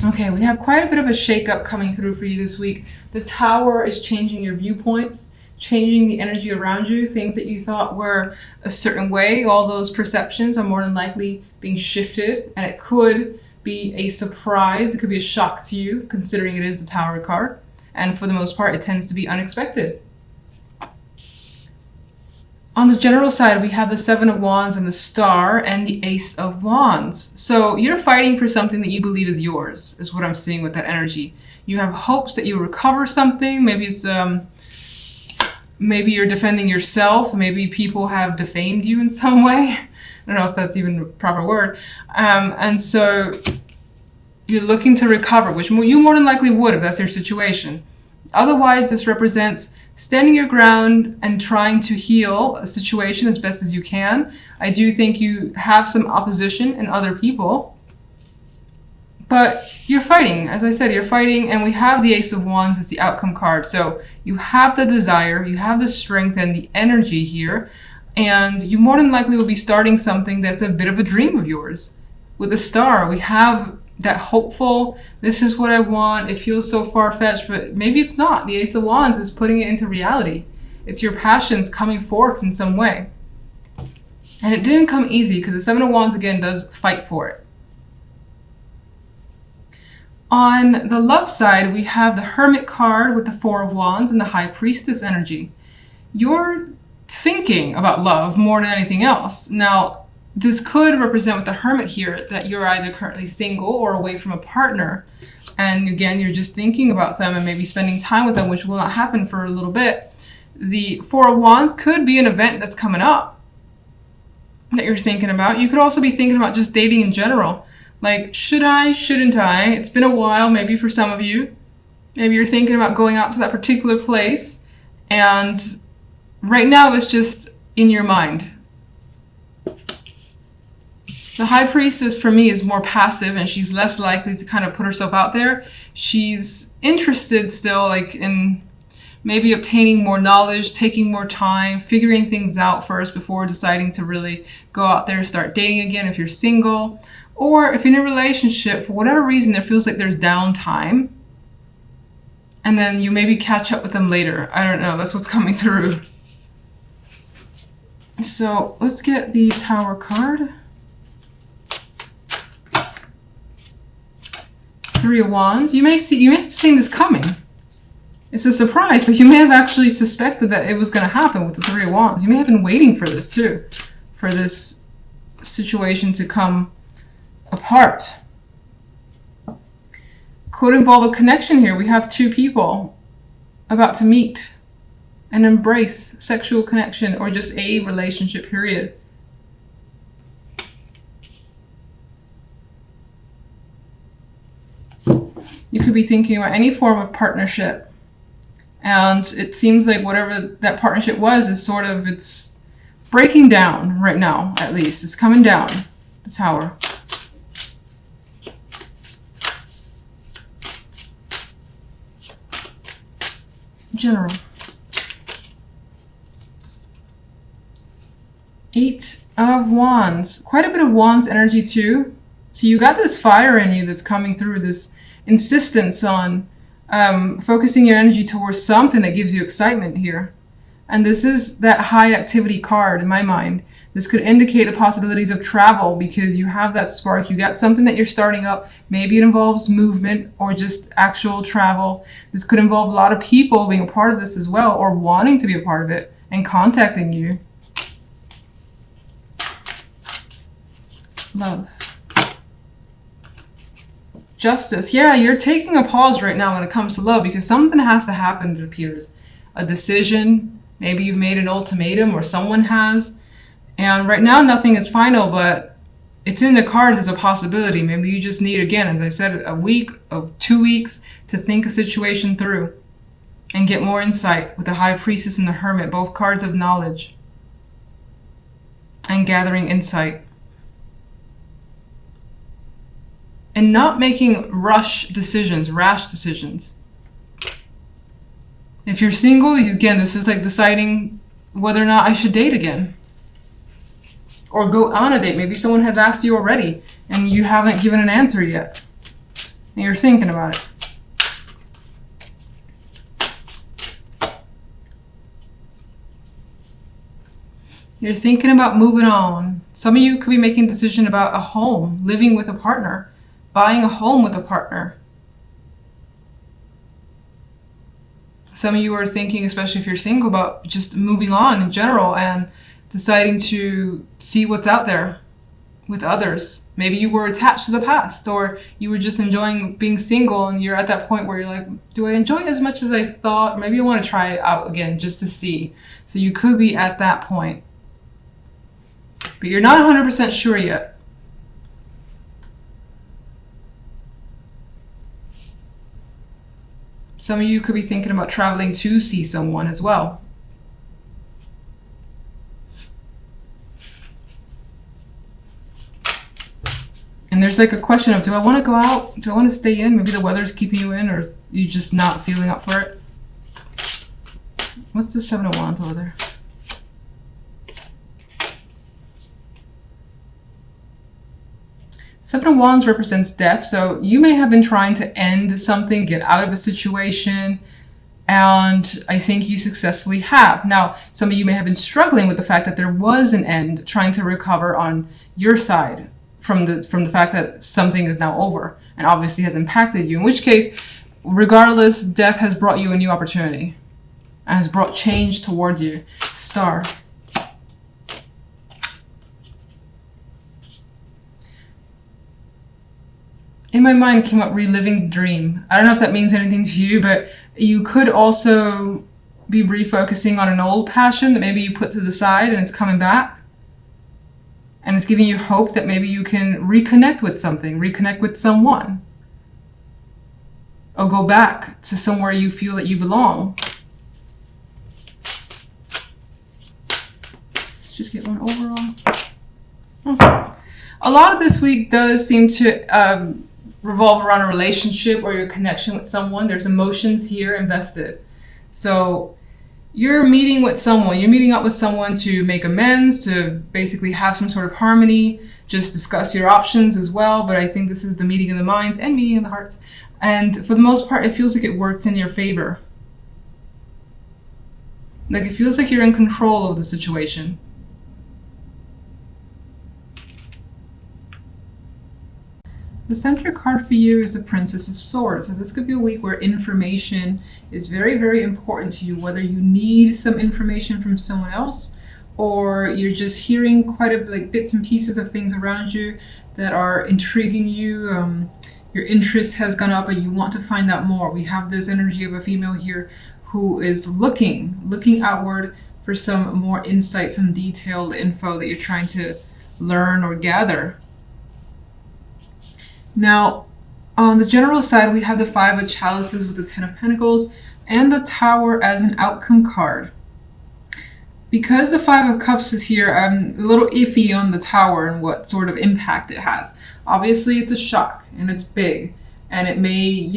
Okay, we have quite a bit of a shakeup coming through for you this week. The Tower is changing your viewpoints, changing the energy around you. Things that you thought were a certain way, all those perceptions are more than likely being shifted, and it could be a surprise. It could be a shock to you, considering it is the Tower card. And for the most part, it tends to be unexpected. On the general side, we have the Seven of Wands and the Star and the Ace of Wands. So you're fighting for something that you believe is yours, is what I'm seeing with that energy. You have hopes that you'll recover something. Maybe it's maybe you're defending yourself. Maybe people have defamed you in some way. I don't know if that's even a proper word. And so you're looking to recover, which you more than likely would if that's your situation. Otherwise, this represents standing your ground and trying to heal a situation as best as you can. I do think you have some opposition in other people, but you're fighting. As I said, you're fighting, and we have the Ace of Wands as the outcome card. So you have the desire, you have the strength and the energy here, and you more than likely will be starting something that's a bit of a dream of yours. With the Star, we have that hopeful, this is what I want, it feels so far-fetched, but maybe it's not. The Ace of Wands is putting it into reality. It's your passions coming forth in some way. And it didn't come easy, because the Seven of Wands, again, does fight for it. On the love side, we have the Hermit card with the Four of Wands and the High Priestess energy. You're thinking about love more than anything else. Now, this could represent with the Hermit here that you're either currently single or away from a partner. And again, you're just thinking about them and maybe spending time with them, which will not happen for a little bit. The Four of Wands could be an event that's coming up that you're thinking about. You could also be thinking about just dating in general. Like, should I, shouldn't I? It's been a while, maybe for some of you. Maybe you're thinking about going out to that particular place. And right now it's just in your mind. The High Priestess for me is more passive, and she's less likely to kind of put herself out there. She's interested still, like, in maybe obtaining more knowledge, taking more time, figuring things out first before deciding to really go out there and start dating again if you're single. Or if you're in a relationship, for whatever reason, it feels like there's downtime. And then you maybe catch up with them later. I don't know, that's what's coming through. So let's get the Tower card. Three of Wands. You may have seen this coming. It's a surprise, but you may have actually suspected that it was going to happen with the Three of Wands. You may have been waiting for this too, for this situation to come apart. Could involve a connection here. We have two people about to meet and embrace sexual connection or just a relationship, period. You could be thinking about any form of partnership, and it seems like whatever that partnership was is sort of, it's breaking down right now, at least. It's coming down, the Tower. General. Eight of Wands. Quite a bit of Wands energy too. So you got this fire in you that's coming through, this insistence on focusing your energy towards something that gives you excitement here. And this is that high activity card in my mind. This could indicate the possibilities of travel because you have that spark. You got something that you're starting up. Maybe it involves movement or just actual travel. This could involve a lot of people being a part of this as well, or wanting to be a part of it and contacting you. Love. Justice. Yeah, you're taking a pause right now when it comes to love because something has to happen, it appears. A decision. Maybe you've made an ultimatum or someone has. And right now nothing is final, but it's in the cards as a possibility. Maybe you just need, again, as I said, a week or 2 weeks to think a situation through and get more insight with the High Priestess and the Hermit, both cards of knowledge and gathering insight. And not making rash decisions. If you're single, again, this is like deciding whether or not I should date again. Or go on a date. Maybe someone has asked you already and you haven't given an answer yet. and you're thinking about it. You're thinking about moving on. Some of you could be making a decision about a home, living with a partner, buying a home with a partner. Some of you are thinking, especially if you're single, about just moving on in general and deciding to see what's out there with others. Maybe you were attached to the past, or you were just enjoying being single and you're at that point where you're like, do I enjoy it as much as I thought? Maybe I want to try it out again just to see. So you could be at that point. But you're not 100% sure yet. Some of you could be thinking about traveling to see someone as well. And there's like a question of, do I want to go out? Do I want to stay in? Maybe the weather's keeping you in, or you just not feeling up for it. What's the Seven of Wands over there? Seven of Wands represents death, so you may have been trying to end something, get out of a situation, and I think you successfully have. Now, some of you may have been struggling with the fact that there was an end, trying to recover on your side from the fact that something is now over and obviously has impacted you, in which case, regardless, death has brought you a new opportunity and has brought change towards you. Star. In my mind came up reliving the dream. I don't know if that means anything to you, but you could also be refocusing on an old passion that maybe you put to the side and it's coming back. And it's giving you hope that maybe you can reconnect with something, reconnect with someone. Or go back to somewhere you feel that you belong. Let's just get one overall. Oh. A lot of this week does seem to revolve around a relationship or your connection with someone. There's emotions here invested. So you're meeting with someone, you're meeting up with someone to make amends, to basically have some sort of harmony, just discuss your options as well. But I think this is the meeting of the minds and meeting of the hearts. And for the most part, it feels like it worked in your favor. Like it feels like you're in control of the situation. The center card for you is the Princess of Swords. So this could be a week where information is very, very important to you, whether you need some information from someone else or you're just hearing quite a like bits and pieces of things around you that are intriguing you. Your interest has gone up and you want to find out more. We have this energy of a female here who is looking outward for some more insight, some detailed info that you're trying to learn or gather. Now, on the general side, we have the Five of Chalices with the Ten of Pentacles and the Tower as an outcome card. Because the Five of Cups is here, I'm a little iffy on the Tower and what sort of impact it has. Obviously, it's a shock and it's big and it may,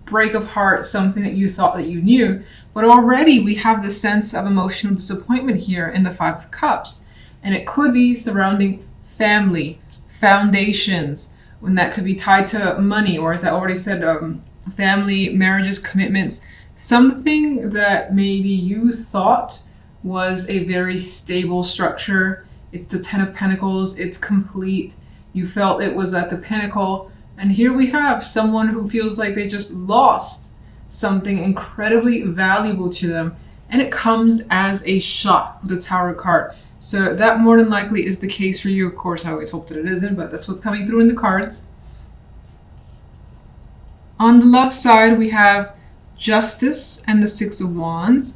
break apart something that you thought that you knew. But already we have this sense of emotional disappointment here in the Five of Cups. And it could be surrounding family, foundations, when that could be tied to money, or as I already said, family, marriages, commitments, something that maybe you thought was a very stable structure. It's the Ten of Pentacles, it's complete. You felt it was at the pinnacle. And here we have someone who feels like they just lost something incredibly valuable to them. And it comes as a shock with the Tower card. So that more than likely is the case for you. Of course, I always hope that it isn't, but that's what's coming through in the cards. On the love side, we have Justice and the Six of Wands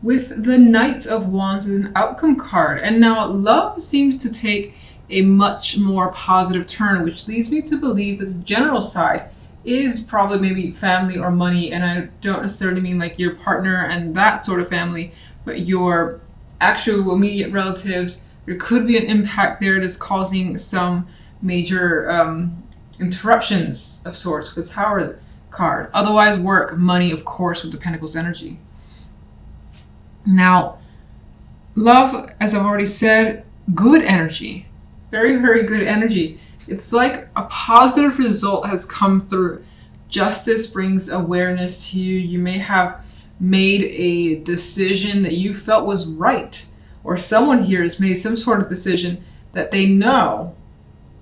with the Knight of Wands as an outcome card. And now love seems to take a much more positive turn, which leads me to believe that the general side is probably maybe family or money. And I don't necessarily mean like your partner and that sort of family, but your actual immediate relatives. There could be an impact there that's causing some major interruptions of sorts with the Tower card. Otherwise, work, money, of course, with the Pentacles energy. Now, love, as I've already said, good energy. Very, very good energy. It's like a positive result has come through. Justice brings awareness to you. You may have made a decision that you felt was right, or someone here has made some sort of decision that they know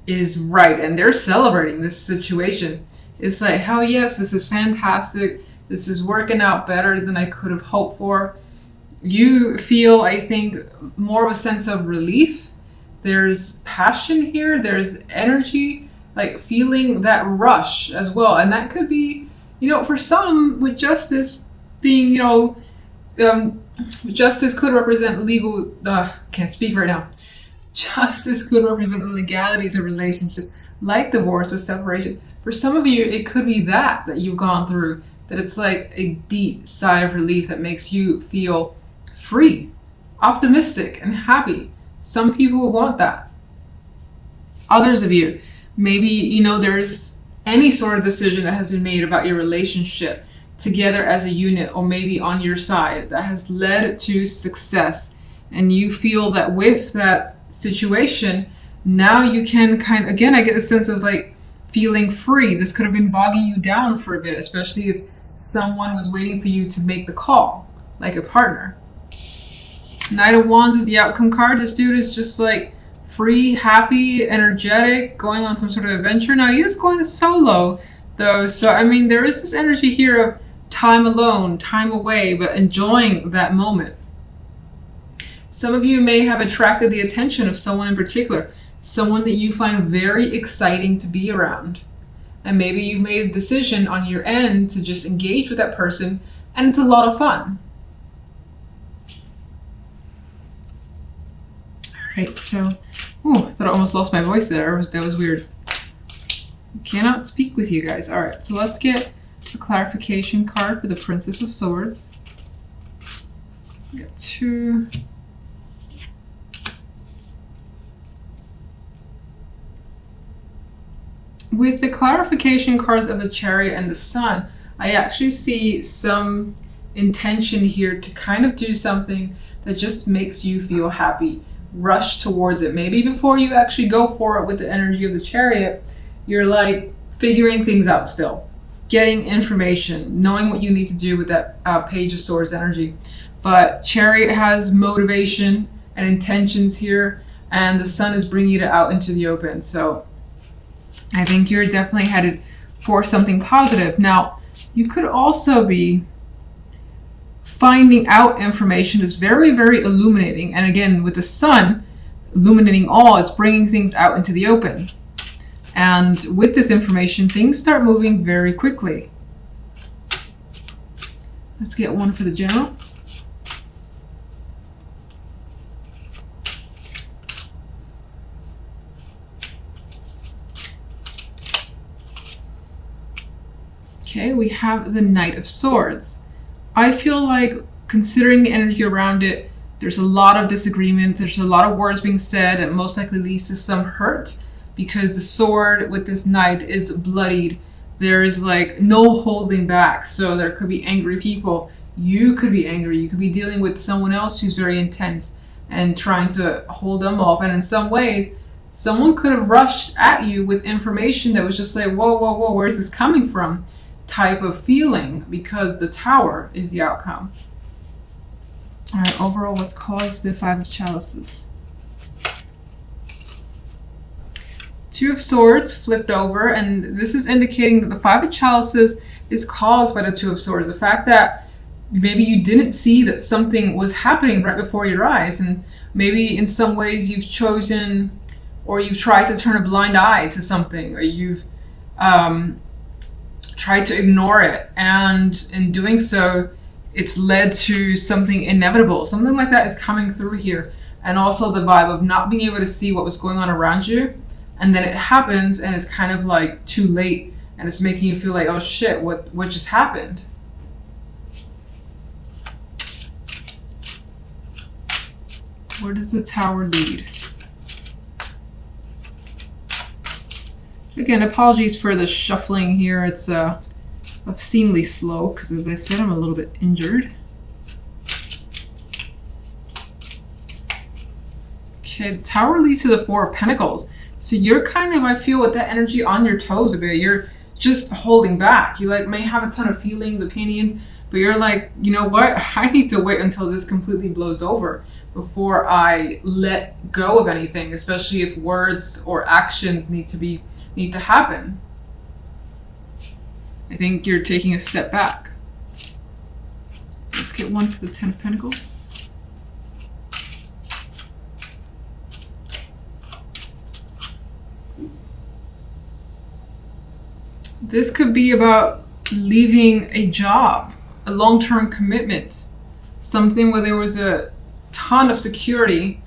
is right, and they're celebrating this situation. It's like, hell yes, this is fantastic. This is working out better than I could have hoped for. You feel, I think, more of a sense of relief. There's passion here. There's energy, like feeling that rush as well. And that could be, for some, with justice being, justice could represent legal, can't speak right now. Justice could represent the legalities of relationships, like divorce or separation. For some of you, it could be that you've gone through, that it's like a deep sigh of relief that makes you feel free, optimistic, and happy. Some people want that. Others of you, maybe, there's any sort of decision that has been made about your relationship together as a unit, or maybe on your side, that has led to success. And you feel that with that situation, now you can I get a sense of like feeling free. This could have been bogging you down for a bit, especially if someone was waiting for you to make the call, like a partner. Knight of Wands is the outcome card. This dude is just like free, happy, energetic, going on some sort of adventure. Now he is going solo though, so there is this energy here of time alone, time away, but enjoying that moment. Some of you may have attracted the attention of someone in particular, someone that you find very exciting to be around. And maybe you've made a decision on your end to just engage with that person, and it's a lot of fun. Alright, so, I thought I almost lost my voice there. That was weird. I cannot speak with you guys. Alright, so let's get a clarification card for the Princess of Swords. We got 2. With the clarification cards of the Chariot and the Sun, I actually see some intention here to kind of do something that just makes you feel happy. Rush towards it. Maybe before you actually go for it with the energy of the Chariot, you're like figuring things out still. Getting information, knowing what you need to do with that Page of Swords energy. But Chariot has motivation and intentions here, and the Sun is bringing it out into the open. So I think you're definitely headed for something positive. Now, you could also be finding out information that's very, very illuminating. And again, with the Sun illuminating all, it's bringing things out into the open. And with this information, things start moving very quickly. Let's get one for the General. Okay, we have the Knight of Swords. I feel like, considering the energy around it, there's a lot of disagreement, there's a lot of words being said, and most likely leads to some hurt, because the sword with this knight is bloodied. There is like no holding back, so there could be angry people. You could be angry, you could be dealing with someone else who's very intense and trying to hold them off, and in some ways, someone could have rushed at you with information that was just like, whoa, whoa, whoa, where's this coming from? Type of feeling, because the Tower is the outcome. All right, overall, what's caused the Five of Chalices? Two of Swords flipped over, and this is indicating that the Five of Chalices is caused by the Two of Swords. The fact that maybe you didn't see that something was happening right before your eyes, and maybe in some ways you've chosen, or you've tried to turn a blind eye to something, or you've tried to ignore it, and in doing so, it's led to something inevitable. Something like that is coming through here. And also the vibe of not being able to see what was going on around you, and then it happens and it's kind of like too late, and it's making you feel like, oh shit, what just happened? Where does the Tower lead? Again, apologies for the shuffling here. It's obscenely slow because, as I said, I'm a little bit injured. Okay, the Tower leads to the Four of Pentacles. So you're kind of, I feel, with that energy on your toes a bit. You're just holding back. You like may have a ton of feelings, opinions, but you're like, you know what? I need to wait until this completely blows over before I let go of anything, especially if words or actions need to happen. I think you're taking a step back. Let's get one for the Ten of Pentacles. This could be about leaving a job, a long-term commitment, something where there was a ton of security,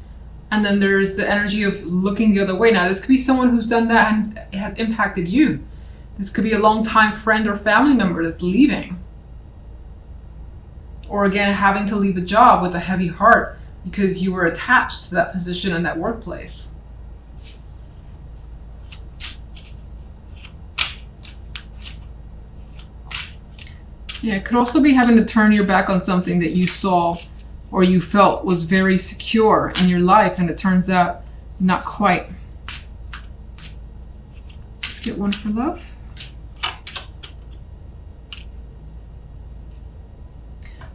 and then there's the energy of looking the other way. Now, this could be someone who's done that and it has impacted you. This could be a long-time friend or family member that's leaving. Or again, having to leave the job with a heavy heart because you were attached to that position and that workplace. Yeah, it could also be having to turn your back on something that you saw or you felt was very secure in your life, and it turns out not quite. Let's get one for love.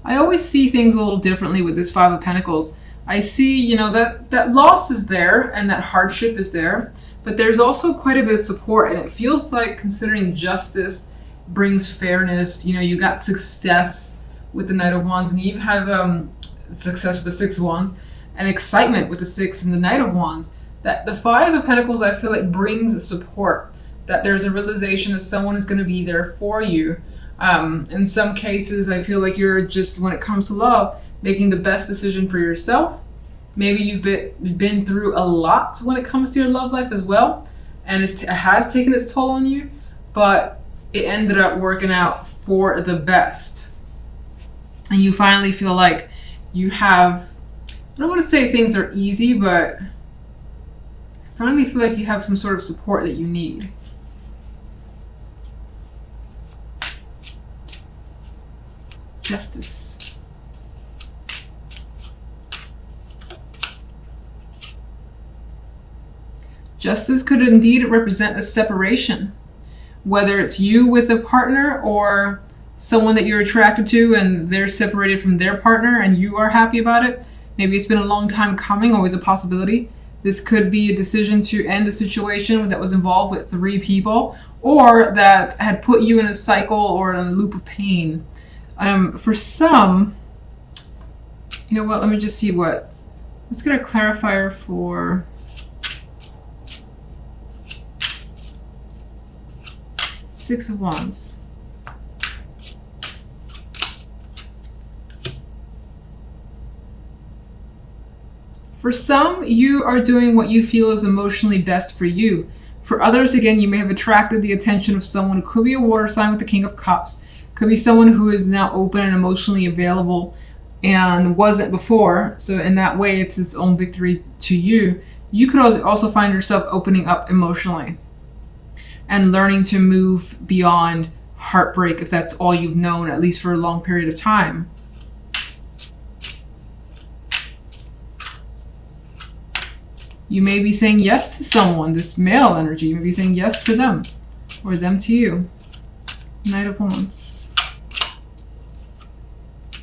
I always see things a little differently with this Five of Pentacles. I see, you know, that loss is there and that hardship is there, but there's also quite a bit of support, and it feels like, considering justice brings fairness, you know, you got success with the Knight of Wands, and you have success with the Six of Wands, and excitement with the Six and the Knight of Wands. That the Five of Pentacles, I feel like, brings a support, that there's a realization that someone is going to be there for you. In some cases, I feel like you're just, when it comes to love, making the best decision for yourself. Maybe you've been through a lot when it comes to your love life as well, and it has taken its toll on you, but it ended up working out for the best. And you finally feel like you have, I don't want to say things are easy, but I finally feel like you have some sort of support that you need. Justice. Justice could indeed represent a separation, whether it's you with a partner or someone that you're attracted to and they're separated from their partner and you are happy about it. Maybe it's been a long time coming, always a possibility. This could be a decision to end a situation that was involved with 3 people, or that had put you in a cycle or in a loop of pain. For some, you know what, let me just see what, let's get a clarifier for Six of Wands. For some, you are doing what you feel is emotionally best for you. For others, again, you may have attracted the attention of someone. It could be a water sign with the King of Cups. Could be someone who is now open and emotionally available and wasn't before. So in that way, it's its own victory to you. You could also find yourself opening up emotionally and learning to move beyond heartbreak, if that's all you've known, at least for a long period of time. You may be saying yes to someone, this male energy. You may be saying yes to them, or them to you. Knight of Wands.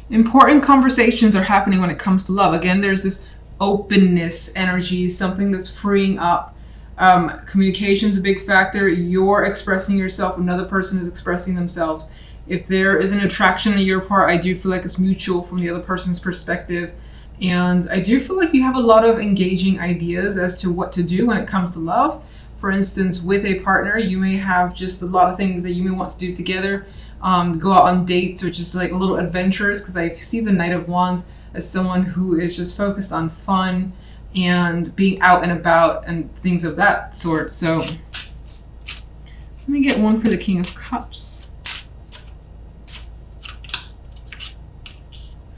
Important conversations are happening when it comes to love. Again, there's this openness energy, something that's freeing up. Communication is a big factor. You're expressing yourself, another person is expressing themselves. If there is an attraction on your part, I do feel like it's mutual from the other person's perspective. And I do feel like you have a lot of engaging ideas as to what to do when it comes to love. For instance, with a partner, you may have just a lot of things that you may want to do together. Go out on dates or just like little adventures, because I see the Knight of Wands as someone who is just focused on fun and being out and about and things of that sort. So let me get one for the King of Cups.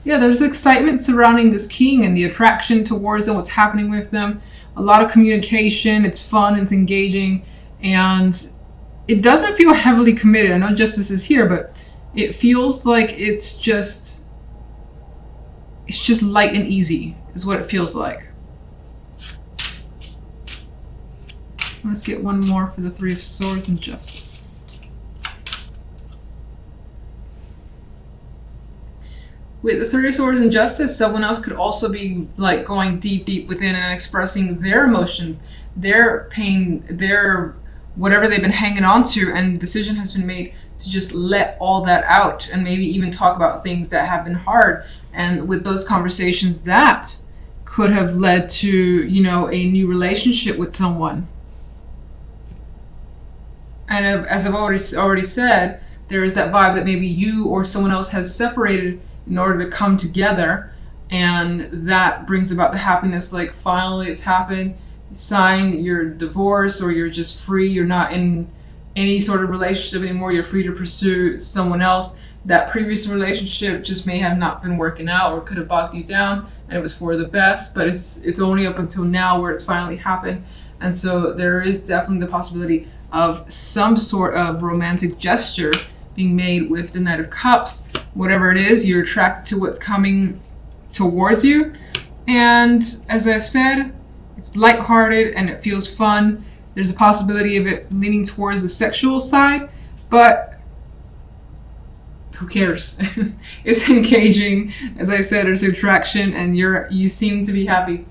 Yeah, there's excitement surrounding this king and the attraction towards them, what's happening with them. A lot of communication, it's fun, it's engaging, and it doesn't feel heavily committed. I know justice is here, but it feels like it's just light and easy is what it feels like. Let's get one more for the Three of Swords and Justice. with the Three of Swords and Justice, someone else could also be like going deep within and expressing their emotions, their pain, their whatever they've been hanging on to, and the decision has been made to just let all that out and maybe even talk about things that have been hard. And with those conversations, that could have led to, you know, a new relationship with someone. And as I've already said, there is that vibe that maybe you or someone else has separated in order to come together, and that brings about the happiness. Like, finally it's happened, sign that you're divorced, or you're just free, you're not in any sort of relationship anymore, you're free to pursue someone else. That previous relationship just may have not been working out, or could have bogged you down, and it was for the best, but it's only up until now where it's finally happened. And so there is definitely the possibility of some sort of romantic gesture being made with the Knight of Cups. Whatever it is, you're attracted to what's coming towards you. And as I've said, it's lighthearted and it feels fun. There's a possibility of it leaning towards the sexual side, but who cares? It's engaging. As I said, there's attraction, and you seem to be happy.